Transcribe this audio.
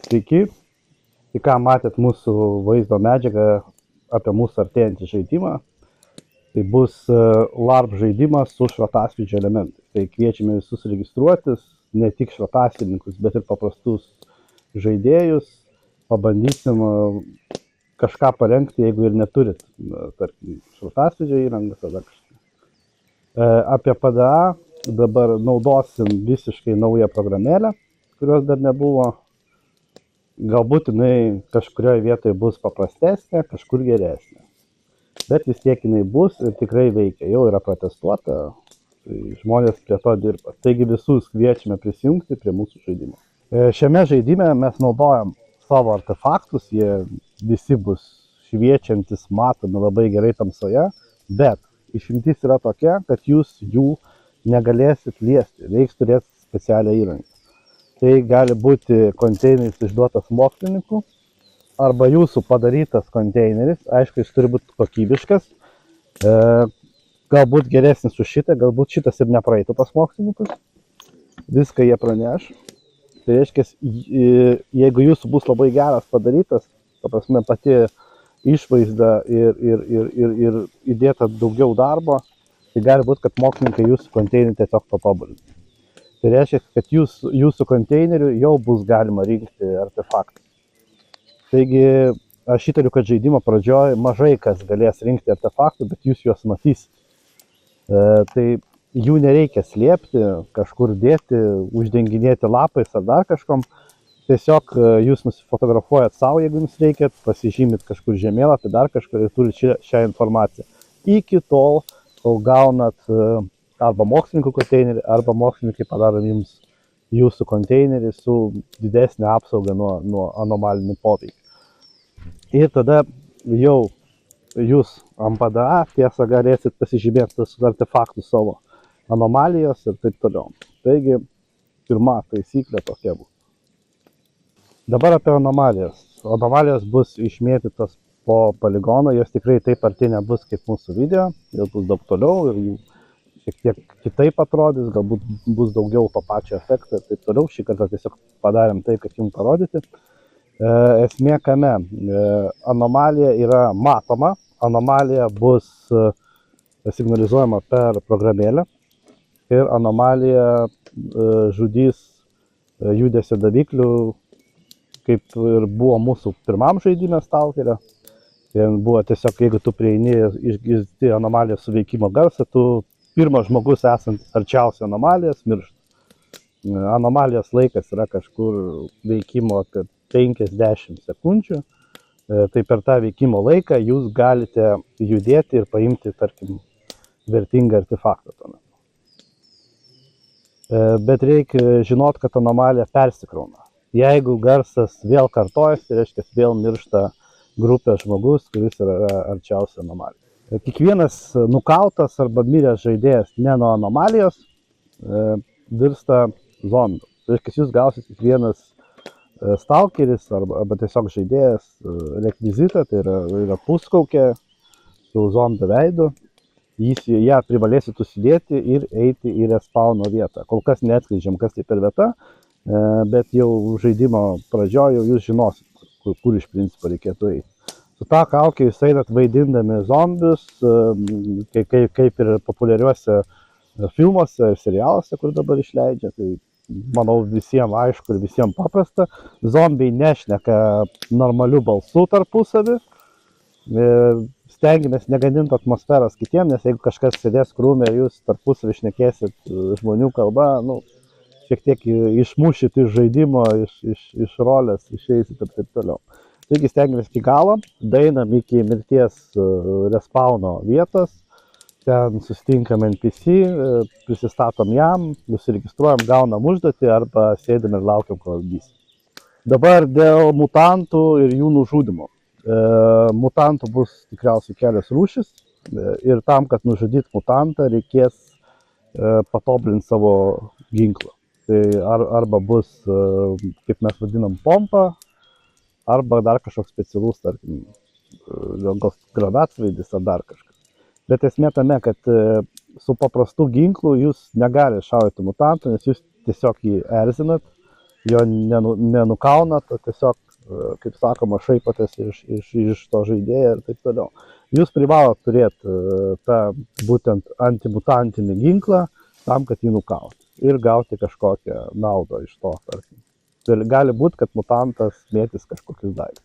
Sveiki, į ką matėt mūsų vaizdo medžiagą apie mūsų artėjantį žaidimą. Tai bus LARP žaidimas su šratasvydžio elementais. Tai kviečiame visus registruotis, ne tik šratasvidininkus, bet ir paprastus žaidėjus. Pabandysim kažką parengti, jeigu ir neturit, tarkim, šratasvydžio įrangą, tada kažką. Apie PDA dabar naudosim visiškai naują programėlę, kurios dar nebuvo. Galbūt jinai kažkurioje vietoje bus paprastesnė, kažkur geresnė. Bet vis tiek jinai bus ir tikrai veikia. Jau yra protestuota, tai žmonės prie to dirba. Taigi visus kviečiame prisijungti prie mūsų žaidimo. Šiame žaidime mes naudojam savo artefaktus, jie visi bus šviečiantis, matomi labai gerai tamsoje, bet išimtis yra tokia, kad jūs jų negalėsit liesti, reiks turėti specialią įrangą. Tai gali būti konteineris išduotas mokslininkų arba jūsų padarytas konteineris. Aišku, jis turi būti kokybiškas, galbūt geresnis už šitą, galbūt šitas ir nepraeitų pas mokslininkus. Viską jie praneš. Tai reiškia, jeigu jūsų bus labai geras padarytas, ta prasme pati išvaizda ir įdėta daugiau darbo, tai gali būti, kad mokslininkai jūsų konteinerį tiesiog patobulins. Tai reiškia, kad jūsų konteinerių jau bus galima rinkti artefaktus. Taigi, aš įtariu, kad žaidimo pradžioje mažai kas galės rinkti artefaktų, bet jūs juos matysite. Tai jų nereikia slėpti, kažkur dėti, uždenginėti lapais ar dar kažkom. Tiesiog jūs nusifotografuojat savo, jeigu jums reikia, pasižymit kažkur žemėlapį, dar kažkur ir turite šią informaciją. Iki tol, kol gaunat arba mokslininkų konteinerį, arba mokslininkai padaro jums jūsų konteinerį su didesnė apsauga nuo anomalinių poveikių. Ir tada jau jūs ant PDA tiesą galėsit pasižymėti tas artefaktus savo anomalijos ir taip toliau. Taigi, pirma taisyklė tokia bus. Dabar apie anomalijas. Anomalijos bus išmėtytos po poligono, jos tikrai taip arti nebus kaip mūsų video, jos bus daug toliau ir jų šiek tiek kitaip atrodys, galbūt bus daugiau to pačio efekto ir taip toliau. Šį kartą tiesiog padarėm tai, kad jums parodyti. Esmė kame, anomalija yra matoma, anomalija bus signalizuojama per programėlę ir anomalija žudys judesio daviklių, kaip ir buvo mūsų pirmam žaidime Stalkerio. Ten buvo tiesiog, jeigu tu prieini išgirsti anomalijos suveikimo garsą, tu pirmas žmogus esantis arčiausiai anomalijos miršta. Anomalijos laikas yra kažkur veikimo apie 50 sekundžių. Tai per tą veikimo laiką jūs galite judėti ir paimti, tarkim, vertingą artefaktą tuomet. Bet reikia žinot, kad anomalija persikrauna. Jeigu garsas vėl kartojasi, reiškia vėl miršta grupė žmogus, kuris yra arčiausiai anomalijos. Kiekvienas nukautas arba miręs žaidėjas ne nuo anomalijos virsta zombiu. Tai reiškia, jūs gausit kiekvienas stalkeris arba tiesiog žaidėjas rekvizitą, tai yra puskaukė su zombio veidu. Ją privalėsit užsidėti ir eiti į respawno vietą. Kol kas neatskleidžiam, kas tai per vieta, bet jau žaidimo pradžioje jūs žinosit, kur iš principo reikėtų eiti. Su tą kaukę jūs einat vaidindami zombius, kaip ir populiariuose filmuose ir serialuose, kur dabar išleidžia. Tai manau visiems aišku ir visiems paprasta. Zombiai nešneka normaliu balsu tarpusavį. Stengiamės negadinti atmosferos kitiems, nes jeigu kažkas sėdės krūme ir jūs tarpusavį šnekėsit žmonių kalba, šiek tiek išmušit iš žaidimo, iš rolės, išeisit ir taip toliau. Taigi stengiamės iki galo, daeinam iki mirties respawno vietos, ten susitinkam NPC, prisistatom jam, nusiregistruojam, gaunam užduotį arba sėdam ir laukiam, kol atgysim. Dabar dėl mutantų ir jų nužudimo. Mutantų bus tikriausiai kelios rūšis ir tam, kad nužudyt mutantą, reikės patobulinti savo ginklą. Tai arba bus, kaip mes vadinam, pompa, arba dar kažkoks specialus, tarkim, granatsvaidis ar dar kažkas. Bet esmė tame, kad su paprastu ginklu jūs negali šaudyti mutantą, nes jūs tiesiog jį erzinat jo nenukauna, to tiesiog, kaip sakoma, šaipotės iš to žaidėjo ir taip toliau. Jūs privalot turėti tą būtent antimutantinį ginklą tam, kad jį nukauti ir gauti kažkokią naudą iš to, tarkim. Gali būti, kad mutantas mėtys kažkokius daiktus.